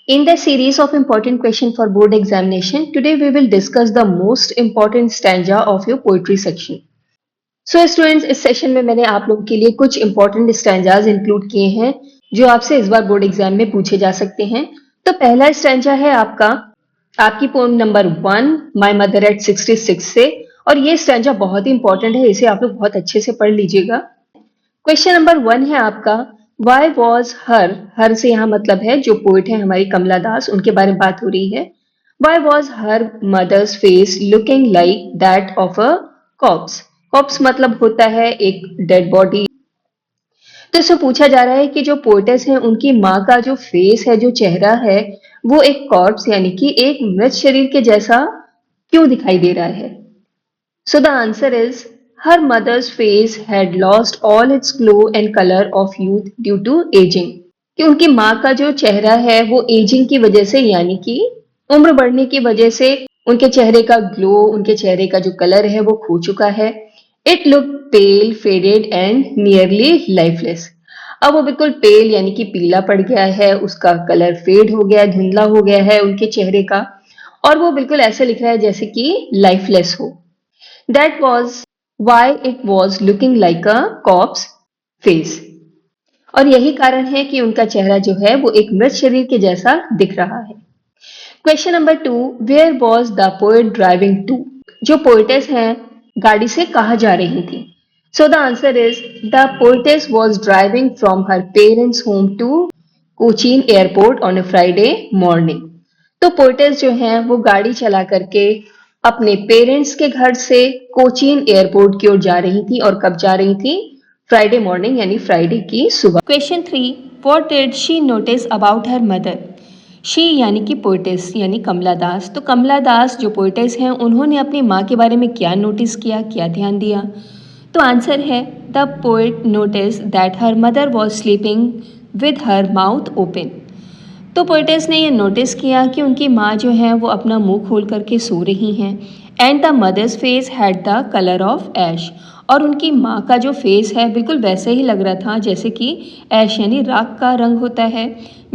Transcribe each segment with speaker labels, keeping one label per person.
Speaker 1: In the series of important questions for board examination, today we will discuss the most important stanza of your poetry section. So students, इस session में मैंने आप लोगों के लिए कुछ important stanzas इंक्लूड किए हैं जो आपसे इस बार बोर्ड एग्जाम में पूछे जा सकते हैं। तो पहला स्टैंजा है आपकी poem number 1 my mother eight 66 से, और ये स्टैंजा बहुत ही इंपॉर्टेंट है, इसे आप लोग बहुत अच्छे से पढ़ लीजिएगा। क्वेश्चन नंबर 1 है आपका, वाई वॉज हर से यहाँ मतलब है जो पोइट है हमारी कमला दास, उनके बारे में बात हो रही है। Why was her mother's face looking like that of a corpse. Corpse मतलब होता है एक डेड बॉडी। तो इससे पूछा जा रहा है कि जो पोएटेस है उनकी माँ का जो फेस है, जो चेहरा है, वो एक कॉर्प्स यानी कि एक मृत शरीर के जैसा क्यों दिखाई दे रहा है। So the answer is her mother's face had lost all its glow and color of youth due to aging. कि उनकी माँ का जो चेहरा है वो एजिंग की वजह से यानी कि उम्र बढ़ने की वजह से उनके चेहरे का ग्लो, उनके चेहरे का जो कलर है वो खो चुका है। It look pale, faded and nearly lifeless. अब वो बिल्कुल पेल यानी कि पीला पड़ गया है, उसका कलर फेड हो गया है, धुंधला हो गया है उनके चेहरे का, और वो बिल्कुल ऐसे लिख रहा है जैसे कि लाइफलेस हो। That was why it was looking like a corpse face. और यही कारण है कि उनका चेहरा जो है वो एक मृत शरीर के जैसा दिख रहा है। Question number 2, where was the poet driving to. जो पोएटेस हैं गाड़ी से कहाँ जा रही थी। So the answer is the poetess was driving from her parents home to Cochin airport on a Friday morning. तो पोएटेस जो हैं वो गाड़ी चला करके अपने पेरेंट्स के घर से कोचीन एयरपोर्ट की ओर जा रही थी, और कब जा रही थी, फ्राइडे मॉर्निंग यानी फ्राइडे की सुबह। Question 3, what did she notice about her mother. She यानी कि पोएटेस यानी कमला दास। तो कमला दास जो पोएटेस हैं उन्होंने अपनी माँ के बारे में क्या नोटिस किया, क्या ध्यान दिया। तो आंसर है the poet notice that her mother was sleeping with her mouth open. तो पोएटेस ने ये नोटिस किया कि उनकी माँ जो है वो अपना मुंह खोल करके सो रही हैं। And the mother's face had the colour of ash. और उनकी माँ का जो फेस है बिल्कुल वैसे ही लग रहा था जैसे कि ऐश यानी राख का रंग होता है,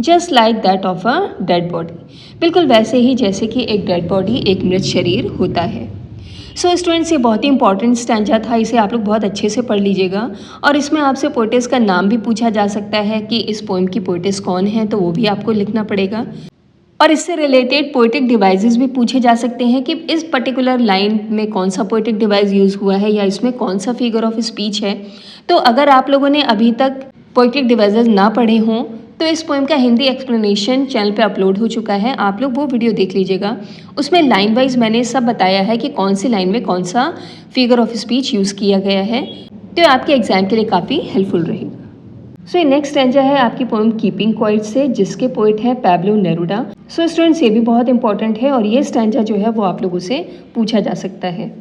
Speaker 1: just like that of a dead body. बिल्कुल वैसे ही जैसे कि एक डेड बॉडी, एक मृत शरीर होता है। सो स्टूडेंट्स, ये बहुत ही इंपॉर्टेंट स्टैंजा था, इसे आप लोग बहुत अच्छे से पढ़ लीजिएगा। और इसमें आपसे पोएटेस का नाम भी पूछा जा सकता है कि इस पोएम की पोएटेस कौन है, तो वो भी आपको लिखना पड़ेगा। और इससे रिलेटेड पोएटिक डिवाइसेस भी पूछे जा सकते हैं कि इस पर्टिकुलर लाइन में कौन सा पोएटिक डिवाइस यूज़ हुआ है या इसमें कौन सा फिगर ऑफ स्पीच है। तो अगर आप लोगों ने अभी तक पोएटिक डिवाइसेस ना पढ़े हों तो इस पोएम का हिंदी एक्सप्लेनेशन चैनल पे अपलोड हो चुका है, आप लोग वो वीडियो देख लीजिएगा। उसमें लाइन वाइज मैंने सब बताया है कि कौन सी लाइन में कौन सा फिगर ऑफ स्पीच यूज़ किया गया है, तो आपके एग्जाम के लिए काफ़ी हेल्पफुल रहेगा। सो नेक्स्ट स्टैंजा है आपकी पोएम कीपिंग क्वाइट से, जिसके पोइट हैं पैब्लो नेरुडा। सो स्टूडेंट्स, ये भी बहुत इंपॉर्टेंट है और ये स्टैंजा जो है वो आप लोगों से पूछा जा सकता है।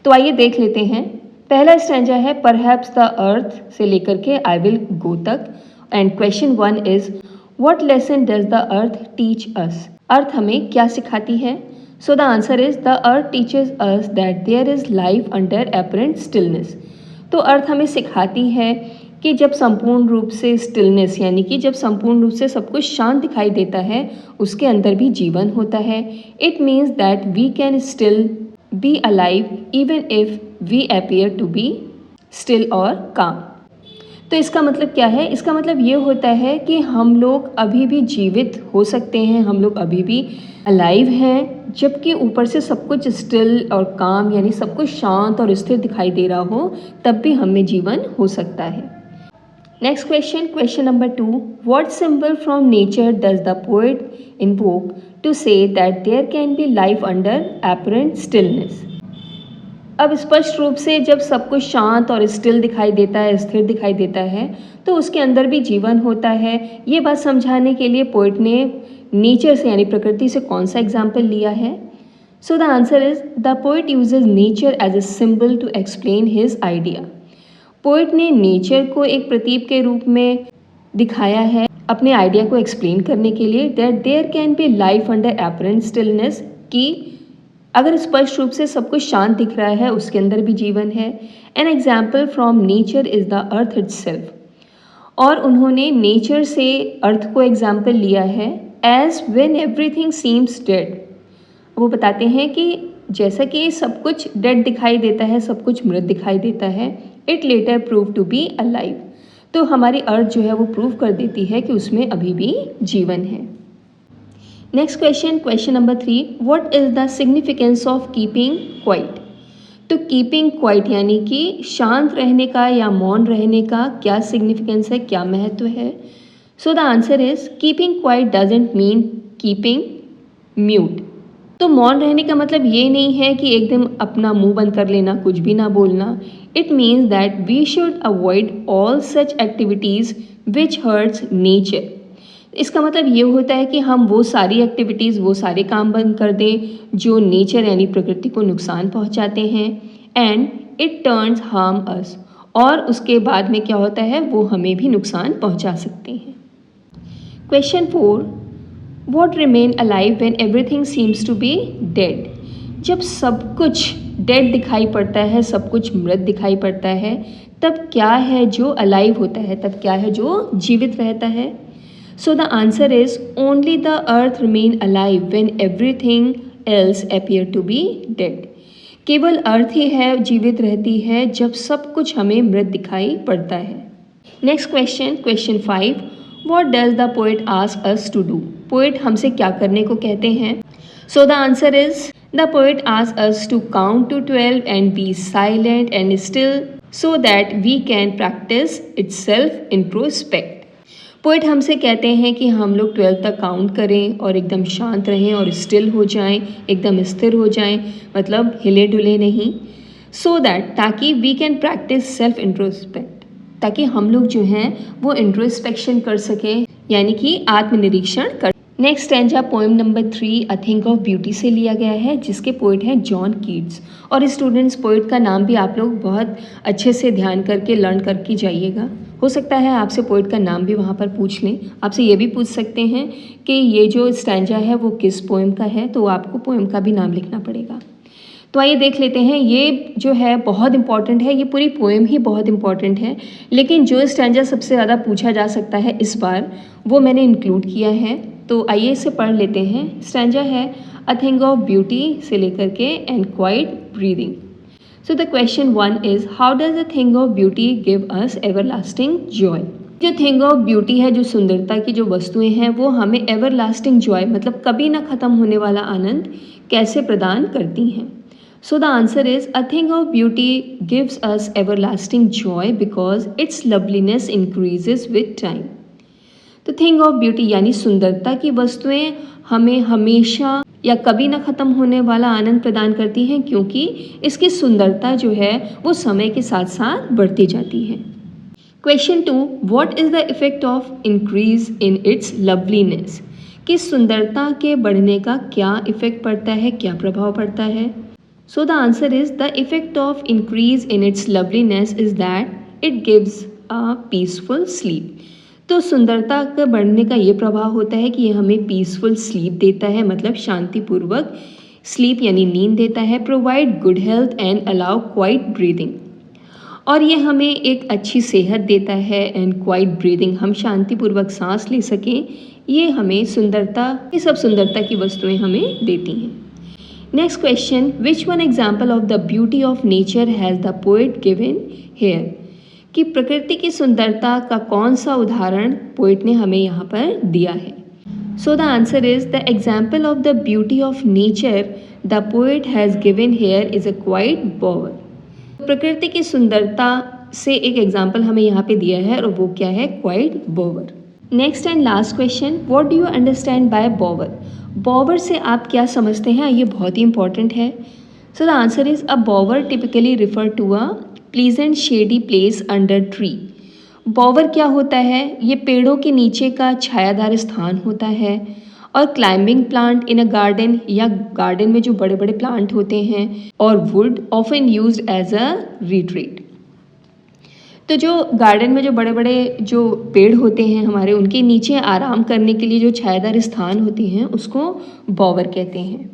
Speaker 1: तो आइए देख लेते हैं। पहला स्टैंजा है परहैप्स द अर्थ से लेकर के आई विल गो तक। And question 1 is what lesson does the earth teach us. Earth हमें क्या सिखाती है। So the answer is the earth teaches us that there is life under apparent stillness. तो earth हमें सिखाती है कि जब संपूर्ण रूप से स्टिलनेस यानी कि जब संपूर्ण रूप से सब कुछ शांत दिखाई देता है उसके अंदर भी जीवन होता है। It means that we can still be alive even if we appear to be still और काम। तो इसका मतलब क्या है, इसका मतलब ये होता है कि हम लोग अभी भी जीवित हो सकते हैं, हम लोग अभी भी अलाइव हैं, जबकि ऊपर से सब कुछ स्टिल और काम यानी सब कुछ शांत और स्थिर दिखाई दे रहा हो, तब भी हमें जीवन हो सकता है। Next question, question number 2, what symbol from nature does the poet invoke to say that there can be life under apparent stillness. अब स्पष्ट रूप से जब सब कुछ शांत और स्टिल दिखाई देता है, स्थिर दिखाई देता है, तो उसके अंदर भी जीवन होता है। ये बात समझाने के लिए पोएट ने नेचर से यानी प्रकृति से कौन सा एग्जाम्पल लिया है। So the answer is the poet uses nature as a symbol to explain his idea. Poet ने नेचर को एक प्रतीक के रूप में दिखाया है अपने आइडिया को एक्सप्लेन करने के लिए, that there can be life under apparent stillness, कि अगर स्पष्ट रूप से सब कुछ शांत दिख रहा है उसके अंदर भी जीवन है। An example from nature is the earth itself. और उन्होंने नेचर से अर्थ को एग्जाम्पल लिया है as when everything seems dead. वो बताते हैं कि जैसा कि सब कुछ डेड दिखाई देता है, सब कुछ मृत दिखाई देता है, it later prove to be alive. तो हमारी अर्थ जो है वो प्रूव कर देती है कि उसमें अभी भी जीवन है। Next question, question number 3, what is the significance of keeping quiet. तो कीपिंग क्वाइट यानी कि शांत रहने का या मौन रहने का क्या सिग्निफिकेंस है, क्या महत्व है। So the answer is keeping quiet doesn't mean keeping mute. तो मौन रहने का मतलब ये नहीं है कि एकदम अपना मुंह बंद कर लेना, कुछ भी ना बोलना। It means that we should avoid all such activities which hurts nature. इसका मतलब ये होता है कि हम वो सारी एक्टिविटीज़, वो सारे काम बंद कर दें जो नेचर यानी प्रकृति को नुकसान पहुंचाते हैं। And it turns harm us, और उसके बाद में क्या होता है, वो हमें भी नुकसान पहुंचा सकते हैं। Question 4, What remain alive when everything seems to be dead? जब सब कुछ डेड दिखाई पड़ता है, सब कुछ मृत दिखाई पड़ता है, तब क्या है जो अलाइव होता है, तब क्या है जो जीवित रहता है। So the answer is only the earth remain alive when everything else appear to be dead. केवल अर्थ ही है जीवित रहती है जब सब कुछ हमें मृत दिखाई पड़ता है। Next question, question 5, What does the poet ask us to do? Poet हमसे क्या करने को कहते हैं। So the answer is the poet ask us to count to 12 and be silent and still so that we can practice itself introspect. Poet हमसे कहते हैं कि हम लोग 12 तक काउंट करें और एकदम शांत रहें और स्टिल हो जाएं, एकदम स्थिर हो जाएं, मतलब हिले डुले नहीं। सो दैट, ताकि we can practice self introspect, ताकि हम लोग जो हैं वो इंट्रोस्पेक्शन कर सकें, यानी कि आत्मनिरीक्षण कर। Next stanza poem number 3 a think of beauty से लिया गया है, जिसके पोइट हैं जॉन कीट्स। और स्टूडेंट्स, पोइट का नाम भी आप लोग बहुत अच्छे से ध्यान करके लर्न करके जाइएगा। हो सकता है आपसे पोइट का नाम भी वहाँ पर पूछ लें। आपसे ये भी पूछ सकते हैं कि ये जो स्टैंजा है वो किस पोएम का है, तो आपको पोएम का भी नाम लिखना पड़ेगा। तो आइए देख लेते हैं। ये जो है बहुत इंपॉर्टेंट है, ये पूरी पोएम ही बहुत इंपॉर्टेंट है, लेकिन जो स्टैंजा सबसे ज़्यादा पूछा जा सकता है इस बार, वो मैंने इंक्लूड किया है। तो आइए इसे पढ़ लेते हैं। स्टैंजा है अ थिंग ऑफ ब्यूटी से लेकर के and quite breathing. So the question 1 is how does the thing of beauty give us everlasting Joy. जो थिंग ऑफ ब्यूटी है, जो सुंदरता की जो वस्तुएं हैं, वो हमें एवरलास्टिंग जॉय मतलब कभी ना ख़त्म होने वाला आनंद कैसे प्रदान करती हैं। So the answer is a thing of beauty gives us everlasting joy because its loveliness increases with time. तो थिंग ऑफ ब्यूटी यानी सुंदरता की वस्तुएं हमें हमेशा या कभी ना ख़त्म होने वाला आनंद प्रदान करती हैं, क्योंकि इसकी सुंदरता जो है वो समय के साथ साथ बढ़ती जाती है। Question 2, what is the effect of increase in its loveliness. कि सुंदरता के बढ़ने का क्या इफेक्ट पड़ता है, क्या प्रभाव पड़ता है। So the answer is the effect of increase in its loveliness is that it gives a peaceful sleep. तो सुंदरता का बढ़ने का ये प्रभाव होता है कि ये हमें पीसफुल स्लीप देता है, मतलब शांतिपूर्वक स्लीप यानी नींद देता है। Provide good health and allow quite breathing, और ये हमें एक अच्छी सेहत देता है। एंड क्वाइट ब्रीदिंग, हम शांतिपूर्वक सांस ले सकें, ये हमें सुंदरता, ये सब सुंदरता की वस्तुएं हमें देती हैं। Next question, which one example of the beauty of nature has the poet given here. कि प्रकृति की सुंदरता का कौन सा उदाहरण पोएट ने हमें यहाँ पर दिया है। So the answer is the example of the beauty of nature the poet has given here is a quite Bower. प्रकृति की सुंदरता से एक एग्जाम्पल हमें यहाँ पे दिया है, और वो क्या है, quite Bower. Next and last question, what do you understand by Bower. Bower से आप क्या समझते हैं, ये बहुत ही इंपॉर्टेंट है। So the answer is a bower typically refer to a pleasant shady place under tree. Bower क्या होता है, ये पेड़ों के नीचे का छायादार स्थान होता है। और climbing plant in a garden, या गार्डन में जो बड़े बड़े प्लांट होते हैं, और would often used as a retreat. तो जो गार्डन में जो बड़े बड़े जो पेड़ होते हैं हमारे, उनके नीचे आराम करने के लिए जो छायादार स्थान होते हैं उसको बॉवर कहते हैं।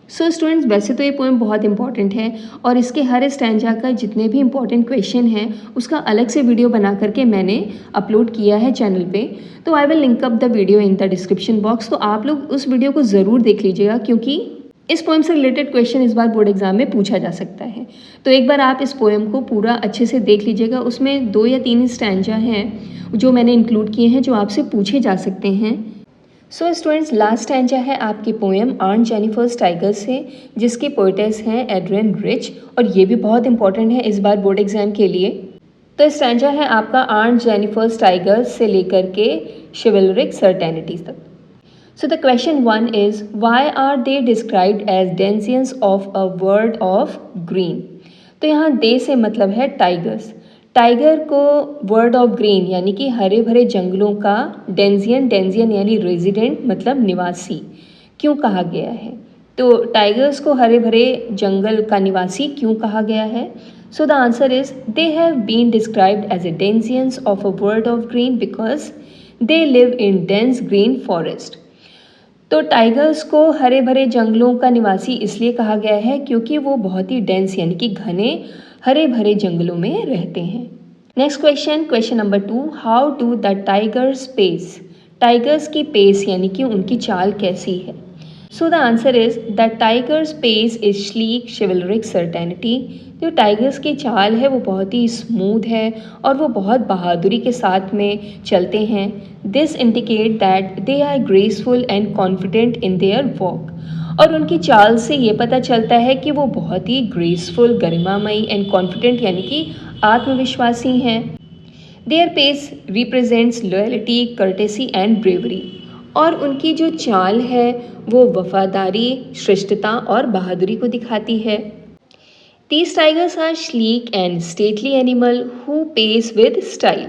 Speaker 1: सो स्टूडेंट्स, वैसे तो ये पोएम बहुत इंपॉर्टेंट है और इसके हर स्टैंजा का जितने भी इंपॉर्टेंट क्वेश्चन हैं उसका अलग से वीडियो बना करके मैंने अपलोड किया है चैनल पे। तो I will link up the video in the description box, तो आप लोग उस वीडियो को ज़रूर देख लीजिएगा क्योंकि इस पोएम से रिलेटेड क्वेश्चन इस बार बोर्ड एग्जाम में पूछा जा सकता है। तो एक बार आप इस पोएम को पूरा अच्छे से देख लीजिएगा, उसमें 2 या 3 स्टैंजा हैं जो मैंने इंक्लूड किए हैं जो आपसे पूछे जा सकते हैं। सो स्टूडेंट्स, लास्ट स्टैंजा है आपकी पोएम आंट जेनिफर्स टाइगर से, जिसकी पोएटेस हैं एड्रियन रिच, और ये भी बहुत इंपॉर्टेंट है इस बार बोर्ड एग्जाम के लिए। तो स्टैंजा है आपका आंट जेनिफर्स टाइगर से लेकर के शिवलरिक सर्टेनिटीज तक। So the question 1 is, why are they described as denizens of a world of green? तो यहाँ दे से मतलब है टाइगर्स। टाइगर को वर्ड ऑफ ग्रीन यानी कि हरे भरे जंगलों का डेंजियन यानी रेजिडेंट मतलब निवासी क्यों कहा गया है? तो टाइगर्स को हरे भरे जंगल का निवासी क्यों कहा गया है? So the answer is, they have been described as a denizens of a world of green because they live in dense green forest. तो टाइगर्स को हरे भरे जंगलों का निवासी इसलिए कहा गया है क्योंकि वो बहुत ही डेंस यानी कि घने हरे भरे जंगलों में रहते हैं। Next question number 2, how do the tigers pace? Tigers की पेस यानी कि उनकी चाल कैसी है? So the answer is, the tigers pace is sleek chivalric certainty. जो टाइगर्स की चाल है वो बहुत ही स्मूथ है और वो बहुत बहादुरी के साथ में चलते हैं। This indicate that they are graceful and confident in their walk. और उनकी चाल से ये पता चलता है कि वो बहुत ही ग्रेसफुल, गरिमामयी एंड कॉन्फिडेंट यानी कि आत्मविश्वासी हैं। Their pace represents loyalty, courtesy and bravery. और उनकी जो चाल है वो वफादारी, श्रेष्ठता और बहादुरी को दिखाती है। These tigers are sleek and stately animal who pace with style।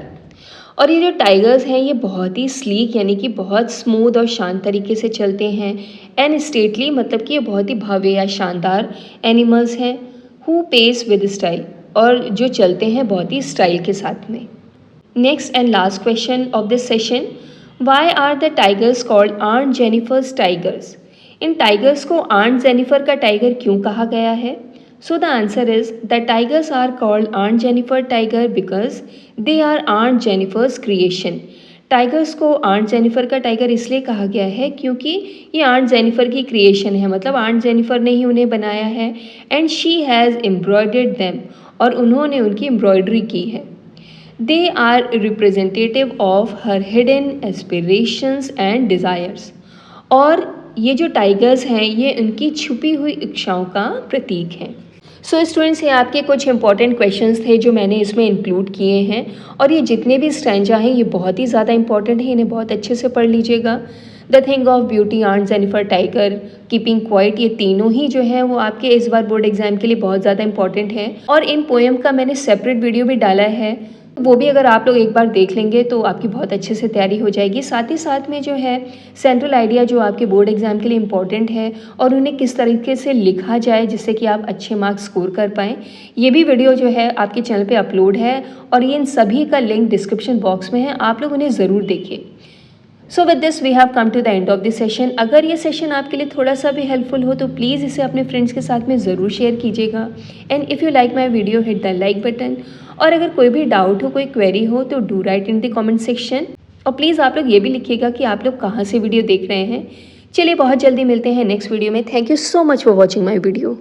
Speaker 1: और ये जो टाइगर्स हैं ये बहुत ही स्लीक यानी कि बहुत स्मूथ और शांत तरीके से चलते हैं। एंड स्टेटली मतलब कि ये बहुत ही भव्य या शानदार एनिमल्स हैं। हु पेस विद स्टाइल, और जो चलते हैं बहुत ही स्टाइल के साथ में। Next and last question of this session, why are the tigers called aunt Jennifer's tigers? इन टाइगर्स को आंट जेनिफर का टाइगर क्यों कहा गया है? So the answer is, the tigers are called Aunt Jennifer tiger because they are Aunt Jennifer's creation। Tigers को aunt Jennifer का tiger इसलिए कहा गया है क्योंकि ये आंट जेनिफर की क्रिएशन है, मतलब आंट जेनिफर ने ही उन्हें बनाया है। And she has embroidered them, और उन्होंने उनकी एम्ब्रॉयडरी की है। They are representative of her hidden aspirations and desires. और ये जो टाइगर्स हैं ये उनकी छुपी हुई इच्छाओं का प्रतीक हैं। सो स्टूडेंट्स, ये आपके कुछ इंपॉर्टेंट क्वेश्चंस थे जो मैंने इसमें इंक्लूड किए हैं, और ये जितने भी स्टैंजा हैं ये बहुत ही ज़्यादा इंपॉर्टेंट है, इन्हें बहुत अच्छे से पढ़ लीजिएगा। The thing of beauty, aunt Jennifer tiger, keeping quiet, ये तीनों ही जो है वो आपके इस बार बोर्ड एग्जाम के लिए बहुत ज़्यादा इंपॉर्टेंट है। और इन पोएम का मैंने सेपरेट वीडियो भी डाला है, वो भी अगर आप लोग एक बार देख लेंगे तो आपकी बहुत अच्छे से तैयारी हो जाएगी। साथ ही साथ में जो है सेंट्रल आइडिया जो आपके बोर्ड एग्जाम के लिए इम्पॉर्टेंट है और उन्हें किस तरीके से लिखा जाए जिससे कि आप अच्छे मार्क्स स्कोर कर पाएँ, ये भी वीडियो जो है आपके चैनल पे अपलोड है, और ये इन सभी का लिंक डिस्क्रिप्शन बॉक्स में है, आप लोग उन्हें ज़रूर देखिए। So with this we have come to the end of this session. अगर ये सेशन आपके लिए थोड़ा सा भी हेल्पफुल हो तो प्लीज़ इसे अपने फ्रेंड्स के साथ में ज़रूर शेयर कीजिएगा। And if you like my video, hit the like button. और अगर कोई भी डाउट हो, कोई क्वेरी हो तो do right in the comment section. और प्लीज़ आप लोग ये भी लिखिएगा कि आप लोग कहाँ से वीडियो देख रहे हैं। चलिए बहुत जल्दी मिलते हैं नेक्स्ट वीडियो में। Thank you so much for watching my video.